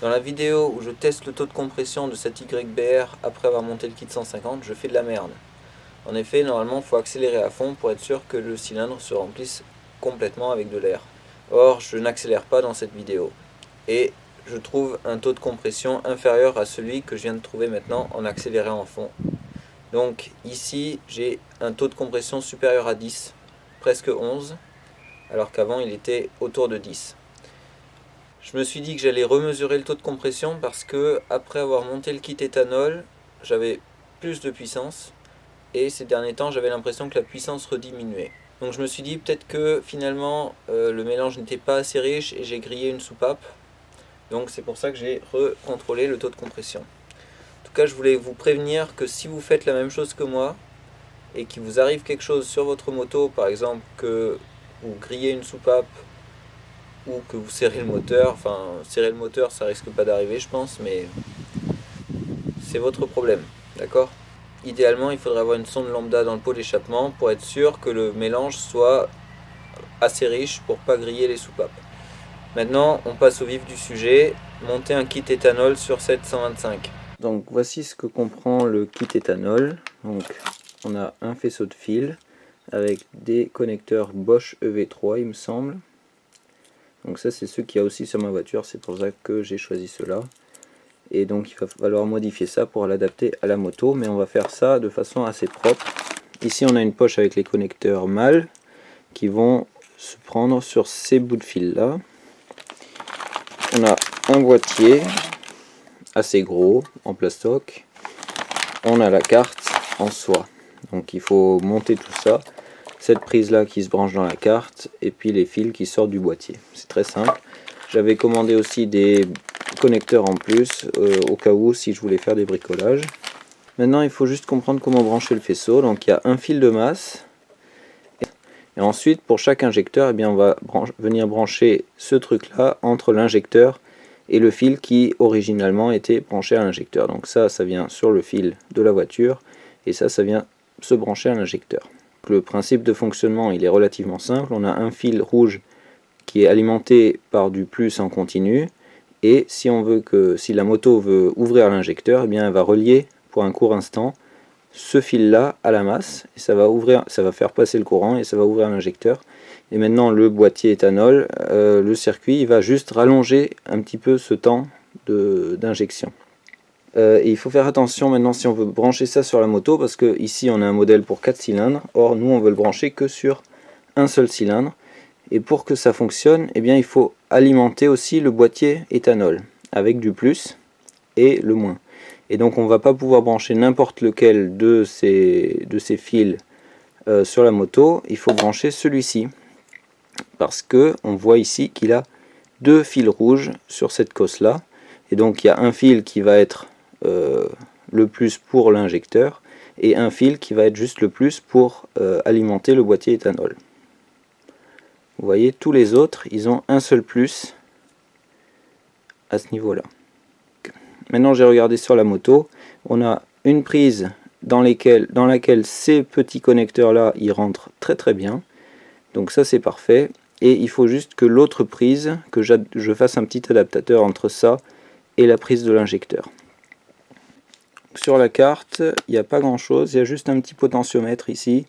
Dans la vidéo où je teste le taux de compression de cette YBR après avoir monté le kit 150, je fais de la merde. En effet, normalement, il faut accélérer à fond pour être sûr que le cylindre se remplisse complètement avec de l'air. Or, je n'accélère pas dans cette vidéo. Et je trouve un taux de compression inférieur à celui que je viens de trouver maintenant en accélérant à fond. Donc ici, j'ai un taux de compression supérieur à 10, presque 11, alors qu'avant il était autour de 10. Je me suis dit que j'allais remesurer le taux de compression parce que après avoir monté le kit éthanol, j'avais plus de puissance et ces derniers temps j'avais l'impression que la puissance rediminuait. Donc je me suis dit peut-être que finalement le mélange n'était pas assez riche et j'ai grillé une soupape. Donc c'est pour ça que j'ai recontrôlé le taux de compression. En tout cas, je voulais vous prévenir que si vous faites la même chose que moi et qu'il vous arrive quelque chose sur votre moto, par exemple que vous grillez une soupape ou que vous serrez le moteur, enfin serrer le moteur ça risque pas d'arriver je pense, mais c'est votre problème, d'accord? Idéalement il faudrait avoir une sonde lambda dans le pot d'échappement pour être sûr que le mélange soit assez riche pour pas griller les soupapes. Maintenant on passe au vif du sujet, monter un kit éthanol sur cette 125. Donc voici ce que comprend le kit éthanol. Donc on a un faisceau de fil avec des connecteurs Bosch EV3 il me semble. Donc ça c'est ce qu'il y a aussi sur ma voiture, c'est pour ça que j'ai choisi cela. Et donc il va falloir modifier ça pour l'adapter à la moto, mais on va faire ça de façon assez propre. Ici on a une poche avec les connecteurs mâles qui vont se prendre sur ces bouts de fil là. On a un boîtier assez gros en plastoc. On a la carte en soie. Donc il faut monter tout ça. Cette prise là qui se branche dans la carte et puis les fils qui sortent du boîtier. C'est très simple. J'avais commandé aussi des connecteurs en plus au cas où si je voulais faire des bricolages. Maintenant il faut juste comprendre comment brancher le faisceau. Donc il y a un fil de masse. Et ensuite pour chaque injecteur, eh bien, on va venir brancher ce truc là entre l'injecteur et le fil qui originalement était branché à l'injecteur. Donc ça vient sur le fil de la voiture et ça vient se brancher à l'injecteur. Le principe de fonctionnement il est relativement simple. On a un fil rouge qui est alimenté par du plus en continu et si la moto veut ouvrir l'injecteur, eh bien elle va relier pour un court instant ce fil là à la masse et ça va faire passer le courant et ça va ouvrir l'injecteur. Et maintenant le boîtier éthanol, le circuit il va juste rallonger un petit peu ce temps d'injection. Et il faut faire attention maintenant si on veut brancher ça sur la moto parce que ici on a un modèle pour 4 cylindres, or nous on veut le brancher que sur un seul cylindre. Et pour que ça fonctionne, eh bien, il faut alimenter aussi le boîtier éthanol avec du plus et le moins. Et donc on ne va pas pouvoir brancher n'importe lequel de ces fils sur la moto, il faut brancher celui-ci. Parce que on voit ici qu'il a deux fils rouges sur cette cosse là. Et donc il y a un fil qui va être le plus pour l'injecteur et un fil qui va être juste le plus pour alimenter le boîtier éthanol. Vous voyez, tous les autres, ils ont un seul plus à ce niveau-là. Maintenant, j'ai regardé sur la moto. On a une prise dans laquelle ces petits connecteurs-là, ils rentrent très très bien. Donc ça, c'est parfait. Et il faut juste que l'autre prise, que je fasse un petit adaptateur entre ça et la prise de l'injecteur. Sur la carte, il n'y a pas grand-chose. Il y a juste un petit potentiomètre ici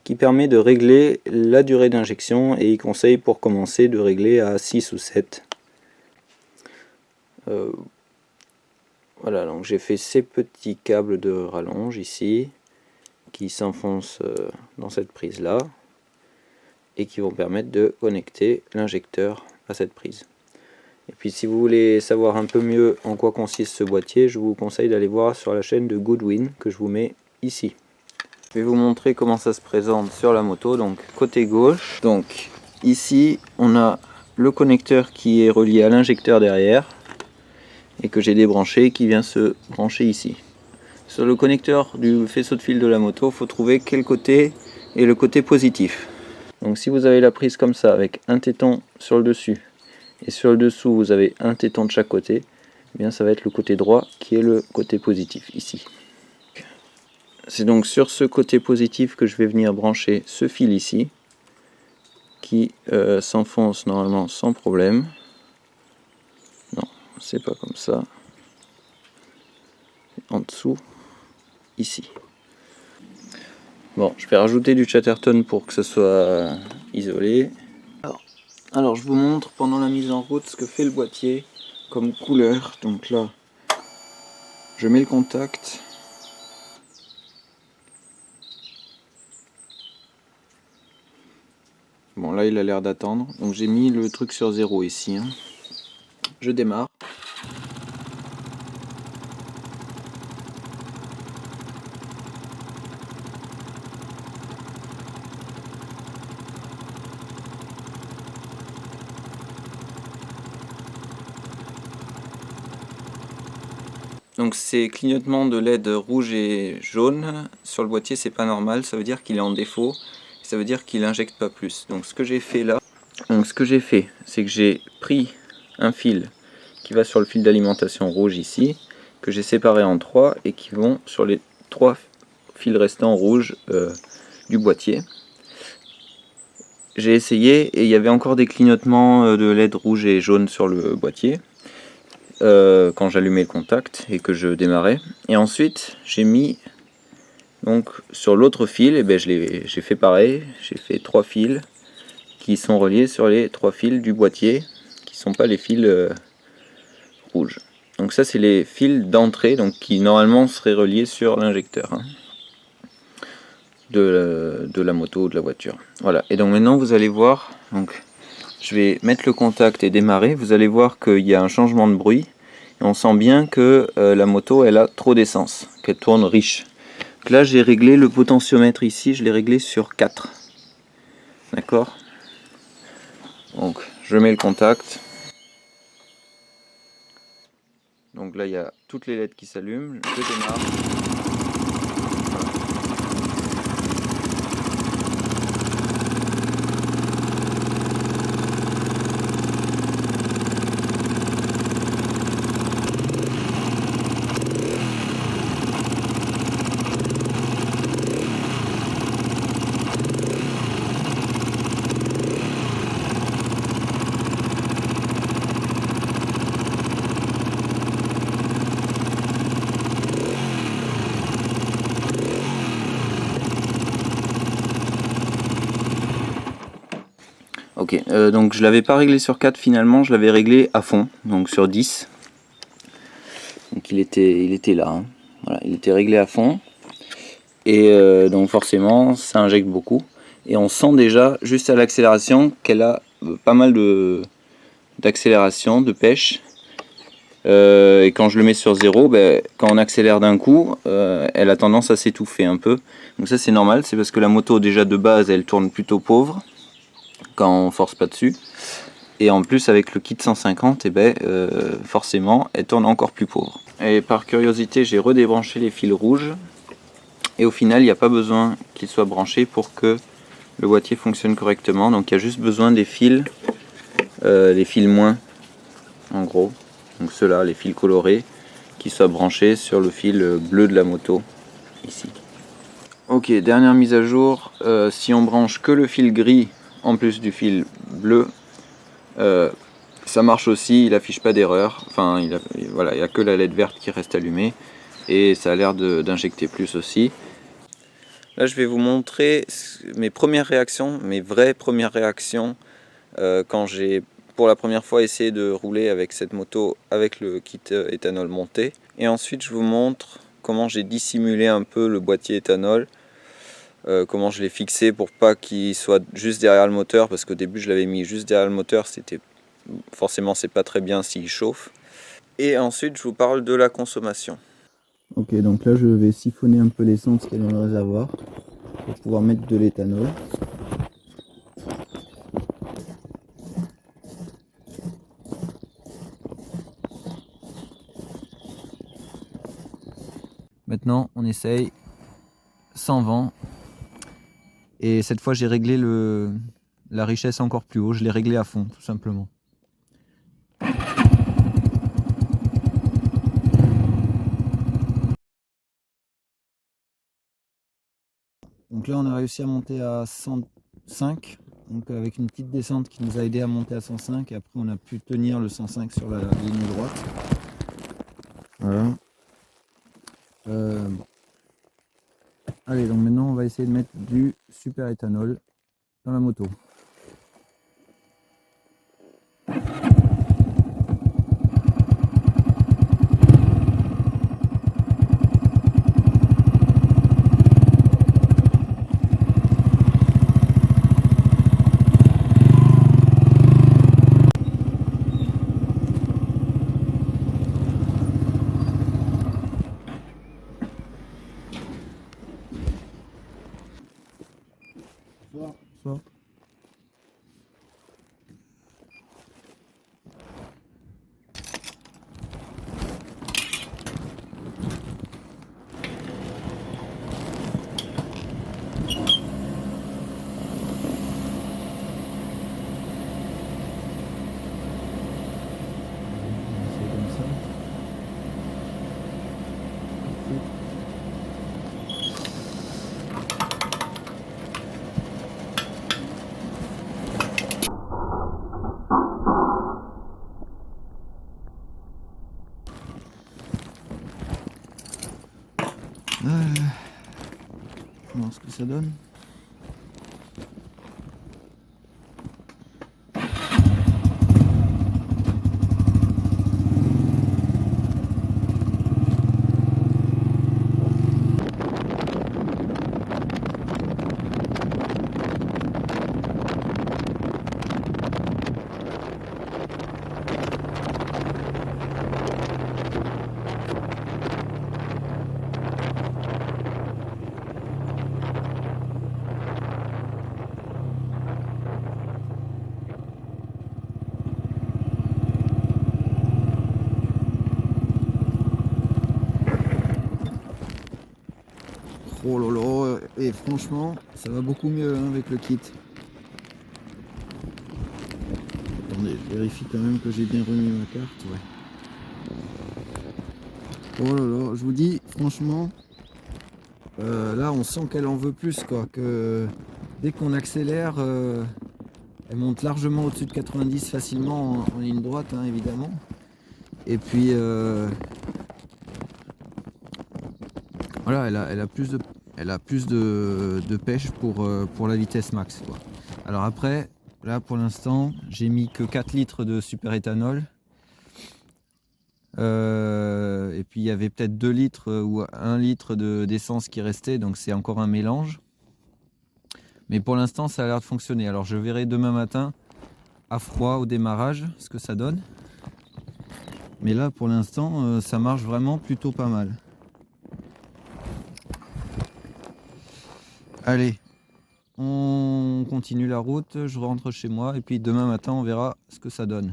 qui permet de régler la durée d'injection et il conseille pour commencer de régler à 6 ou 7. Voilà, donc j'ai fait ces petits câbles de rallonge ici qui s'enfoncent dans cette prise là et qui vont permettre de connecter l'injecteur à cette prise. Et puis si vous voulez savoir un peu mieux en quoi consiste ce boîtier, je vous conseille d'aller voir sur la chaîne de Goodwin que je vous mets ici. Je vais vous montrer comment ça se présente sur la moto. Donc côté gauche, donc ici on a le connecteur qui est relié à l'injecteur derrière et que j'ai débranché qui vient se brancher ici. Sur le connecteur du faisceau de fil de la moto, il faut trouver quel côté est le côté positif. Donc si vous avez la prise comme ça avec un téton sur le dessus et sur le dessous vous avez un téton de chaque côté, eh bien ça va être le côté droit qui est le côté positif ici. C'est donc sur ce côté positif que je vais venir brancher ce fil ici qui s'enfonce normalement sans problème. Non, c'est pas comme ça. En dessous, ici. Bon, je vais rajouter du Chatterton pour que ce soit isolé. Alors je vous montre pendant la mise en route ce que fait le boîtier comme couleur. Donc là, je mets le contact. Bon là il a l'air d'attendre. Donc j'ai mis le truc sur 0 ici. Hein. Je démarre. Donc ces clignotements de LED rouge et jaune sur le boîtier, c'est pas normal, ça veut dire qu'il est en défaut, ça veut dire qu'il injecte pas plus. Donc ce que j'ai fait là, c'est que j'ai pris un fil qui va sur le fil d'alimentation rouge ici, que j'ai séparé en 3 et qui vont sur les 3 fils restants rouges du boîtier. J'ai essayé et il y avait encore des clignotements de LED rouge et jaune sur le boîtier. Quand j'allumais le contact et que je démarrais. Et ensuite j'ai mis donc sur l'autre fil, et ben j'ai fait pareil, j'ai fait 3 fils qui sont reliés sur les 3 fils du boîtier qui sont pas les fils rouges. Donc ça c'est les fils d'entrée, donc qui normalement seraient reliés sur l'injecteur hein, de la moto ou de la voiture. Voilà, et donc maintenant vous allez voir, donc je vais mettre le contact et démarrer, vous allez voir qu'il y a un changement de bruit. On sent bien que la moto elle a trop d'essence, qu'elle tourne riche. Donc là j'ai réglé le potentiomètre ici, je l'ai réglé sur 4. D'accord. Donc je mets le contact. Donc là il y a toutes les LED qui s'allument, je démarre. Ok, donc je l'avais pas réglé sur 4 finalement, je l'avais réglé à fond, donc sur 10. Donc il était là, hein. Voilà, il était réglé à fond. Et donc forcément ça injecte beaucoup. Et on sent déjà juste à l'accélération qu'elle a pas mal d'accélération, de pêche. Et quand je le mets sur 0, ben, quand on accélère d'un coup, elle a tendance à s'étouffer un peu. Donc ça c'est normal, c'est parce que la moto déjà de base elle tourne plutôt pauvre quand on force pas dessus. Et en plus avec le kit 150, et ben, forcément elle tourne encore plus pauvre. Et par curiosité j'ai redébranché les fils rouges. Et au final il n'y a pas besoin qu'ils soient branchés pour que le boîtier fonctionne correctement. Donc il y a juste besoin des fils, les fils moins en gros. Donc ceux-là, les fils colorés, qui soient branchés sur le fil bleu de la moto, ici. Ok, dernière mise à jour, si on branche que le fil gris en plus du fil bleu, ça marche aussi, il affiche pas d'erreur, enfin voilà, il n'y a que la LED verte qui reste allumée, et ça a l'air d'injecter plus aussi. Là je vais vous montrer mes premières réactions, mes vraies premières réactions, quand j'ai pour la première fois essayé de rouler avec cette moto avec le kit éthanol monté. Et ensuite je vous montre comment j'ai dissimulé un peu le boîtier éthanol, comment je l'ai fixé pour pas qu'il soit juste derrière le moteur, parce qu'au début je l'avais mis juste derrière le moteur, c'était forcément c'est pas très bien s'il chauffe. Et ensuite je vous parle de la consommation. Ok, donc là je vais siphonner un peu l'essence qui est dans le réservoir pour pouvoir mettre de l'éthanol. Maintenant on essaye sans vent, et cette fois j'ai réglé la richesse encore plus haut, je l'ai réglé à fond tout simplement. Donc là on a réussi à monter à 105 Donc avec une petite descente qui nous a aidé à monter à 105 et après on a pu tenir le 105 sur la ligne droite. Voilà. Bon. Allez, donc maintenant on va essayer de mettre du super éthanol dans la moto. Bonsoir. Voir ce que ça donne. Oh là là, et franchement, ça va beaucoup mieux hein, avec le kit. Attendez, je vérifie quand même que j'ai bien remis ma carte. Ouais. Oh là là, je vous dis, franchement, là on sent qu'elle en veut plus quoi. Que dès qu'on accélère, elle monte largement au-dessus de 90 facilement en ligne droite, hein, évidemment. Et puis voilà, elle a plus de pêche pour la vitesse max, quoi. Alors après, là pour l'instant, j'ai mis que 4 litres de super éthanol. Et puis il y avait peut-être 2 litres ou 1 litre d'essence qui restait, donc c'est encore un mélange. Mais pour l'instant, ça a l'air de fonctionner. Alors je verrai demain matin, à froid au démarrage, ce que ça donne. Mais là, pour l'instant, ça marche vraiment plutôt pas mal. Allez, on continue la route, je rentre chez moi et puis demain matin on verra ce que ça donne.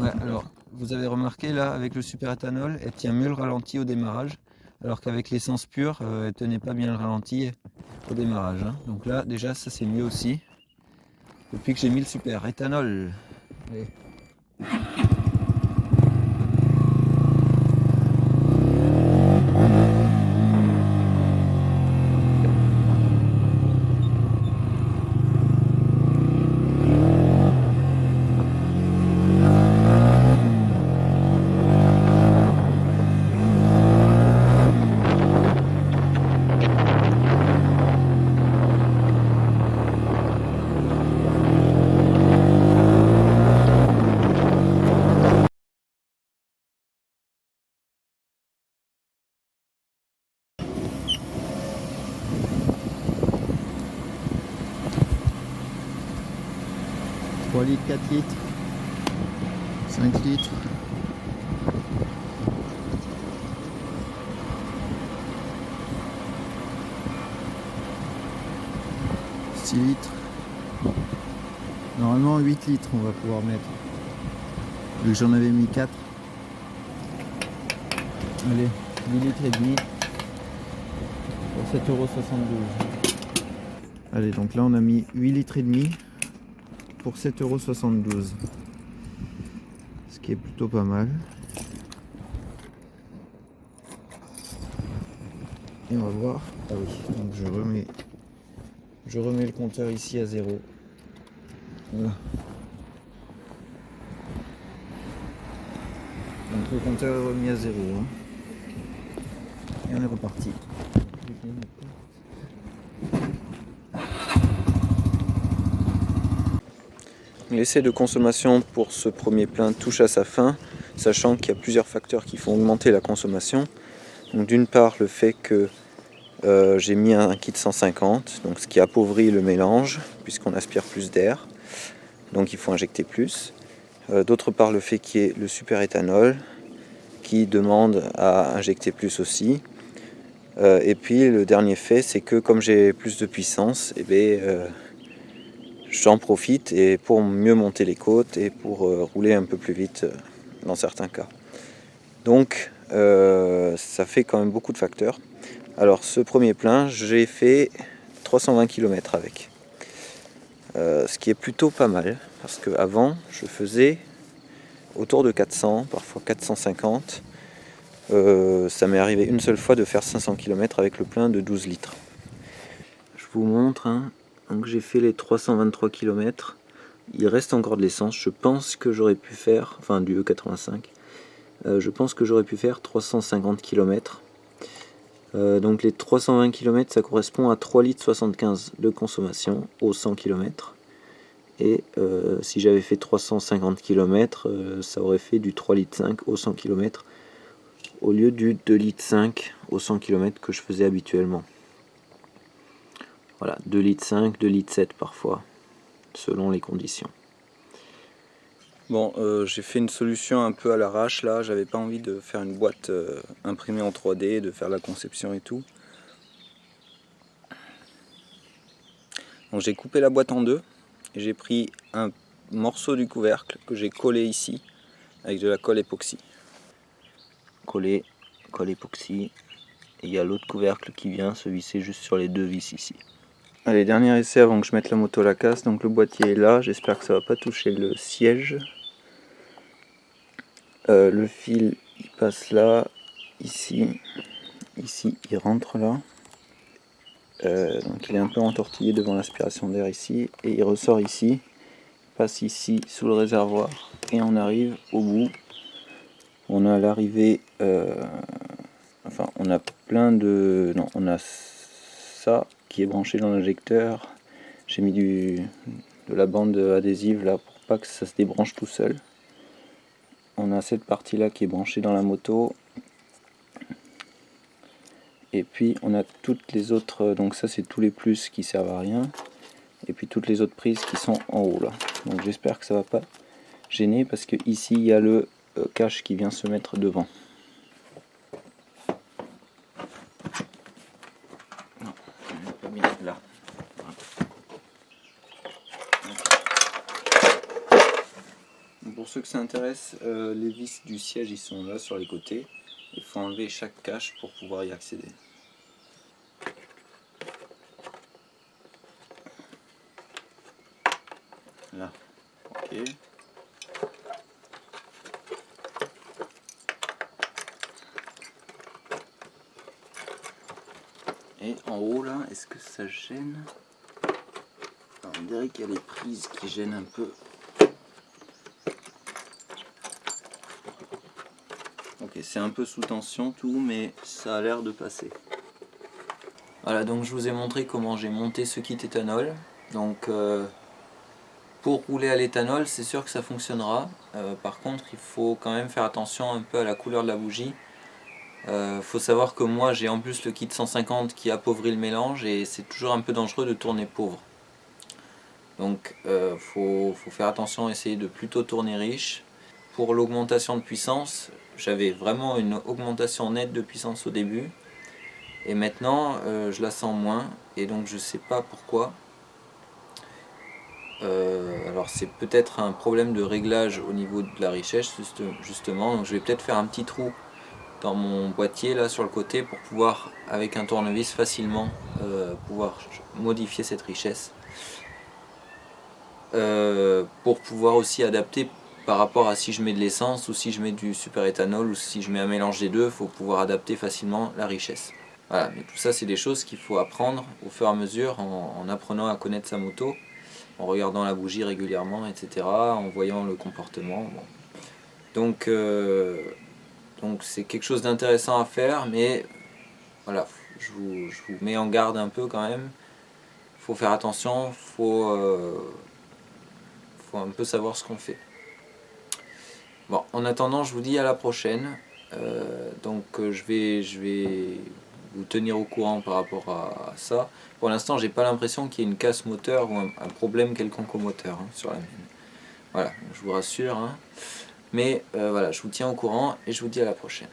Ouais, alors vous avez remarqué là avec le super éthanol, elle tient mieux le ralenti au démarrage, alors qu'avec l'essence pure, elle tenait pas bien le ralenti au démarrage. Hein. Donc là déjà ça c'est mieux aussi, depuis que j'ai mis le super éthanol. Allez. Litres, 4 litres, 5 litres. Litres. Normalement 8 litres on va pouvoir mettre. Vu que j'en avais mis 4. Allez, 8 litres et demi pour 7,72 €. Allez, donc là on a mis 8 litres et demi pour 7,72 €. Ce qui est plutôt pas mal. Et on va voir. Ah oui, donc je remets le compteur ici à 0. Voilà. Donc le compteur est remis à 0. Hein. Et on est reparti. L'essai de consommation pour ce premier plein touche à sa fin, sachant qu'il y a plusieurs facteurs qui font augmenter la consommation. Donc d'une part le fait que j'ai mis un kit 150, donc ce qui appauvrit le mélange puisqu'on aspire plus d'air, donc il faut injecter plus. D'autre part le fait qu'il y ait le superéthanol qui demande à injecter plus aussi. Et puis le dernier fait, c'est que comme j'ai plus de puissance, j'en profite et pour mieux monter les côtes et pour rouler un peu plus vite dans certains cas. Donc ça fait quand même beaucoup de facteurs. Alors ce premier plein, j'ai fait 320 km avec. Ce qui est plutôt pas mal, parce qu'avant je faisais autour de 400, parfois 450. Ça m'est arrivé une seule fois de faire 500 km avec le plein de 12 litres. Je vous montre, hein. Donc j'ai fait les 323 km. Il reste encore de l'essence. Je pense que j'aurais pu faire, enfin du E85, je pense que j'aurais pu faire 350 km. Donc les 320 km, ça correspond à 3,75 litres de consommation au 100 km. Et si j'avais fait 350 km, ça aurait fait du 3,5 litres au 100 km au lieu du 2,5 litres au 100 km que je faisais habituellement. Voilà, 2,5 litres, 2,7 litres parfois, selon les conditions. Bon, j'ai fait une solution un peu à l'arrache là, j'avais pas envie de faire une boîte imprimée en 3D, de faire la conception et tout. Donc j'ai coupé la boîte en deux et j'ai pris un morceau du couvercle que j'ai collé ici avec de la colle époxy. Colle époxy, et il y a l'autre couvercle qui vient se visser juste sur les deux vis ici. Allez, dernier essai avant que je mette la moto à la casse. Donc le boîtier est là, j'espère que ça va pas toucher le siège. Le fil il passe là, ici il rentre là. Donc il est un peu entortillé devant l'aspiration d'air ici et il ressort ici, passe ici sous le réservoir et on arrive au bout. On a l'arrivée, enfin on a plein de, non on a ça qui est branché dans l'injecteur. J'ai mis de la bande adhésive là pour pas que ça se débranche tout seul. On a cette partie là qui est branchée dans la moto. Et puis on a toutes les autres, donc ça c'est tous les plus qui servent à rien. Et puis toutes les autres prises qui sont en haut là. Donc j'espère que ça va pas gêner parce que ici il y a le cache qui vient se mettre devant. Non, je l'ai pas mis là. Pour ceux que ça intéresse, les vis du siège ils sont là sur les côtés. Il faut enlever chaque cache pour pouvoir y accéder. Là, ok. Et en haut là, est-ce que ça gêne? Alors, on dirait qu'il y a les prises qui gênent un peu. Ok, c'est un peu sous tension tout, mais ça a l'air de passer. Voilà, donc je vous ai montré comment j'ai monté ce kit éthanol. Donc pour rouler à l'éthanol, c'est sûr que ça fonctionnera. Par contre, il faut quand même faire attention un peu à la couleur de la bougie. Faut savoir que moi j'ai en plus le kit 150 qui appauvrit le mélange et c'est toujours un peu dangereux de tourner pauvre. Donc faut faire attention, essayer de plutôt tourner riche. Pour l'augmentation de puissance, j'avais vraiment une augmentation nette de puissance au début. Et maintenant je la sens moins et donc je sais pas pourquoi. Alors c'est peut-être un problème de réglage au niveau de la richesse justement. Donc je vais peut-être faire un petit trou dans mon boîtier là sur le côté pour pouvoir avec un tournevis facilement pouvoir modifier cette richesse pour pouvoir aussi adapter par rapport à si je mets de l'essence ou si je mets du superéthanol ou si je mets un mélange des deux. Il faut pouvoir adapter facilement la richesse. Voilà, mais tout ça c'est des choses qu'il faut apprendre au fur et à mesure en apprenant à connaître sa moto, en regardant la bougie régulièrement, etc., en voyant le comportement. Bon. Donc c'est quelque chose d'intéressant à faire, mais voilà, je vous mets en garde un peu quand même. Faut faire attention, faut un peu savoir ce qu'on fait. Bon, en attendant, je vous dis à la prochaine. Je vais vous tenir au courant par rapport à ça. Pour l'instant, j'ai pas l'impression qu'il y ait une casse moteur ou un problème quelconque au moteur sur la mienne. Voilà, je vous rassure. Mais voilà, je vous tiens au courant et je vous dis à la prochaine.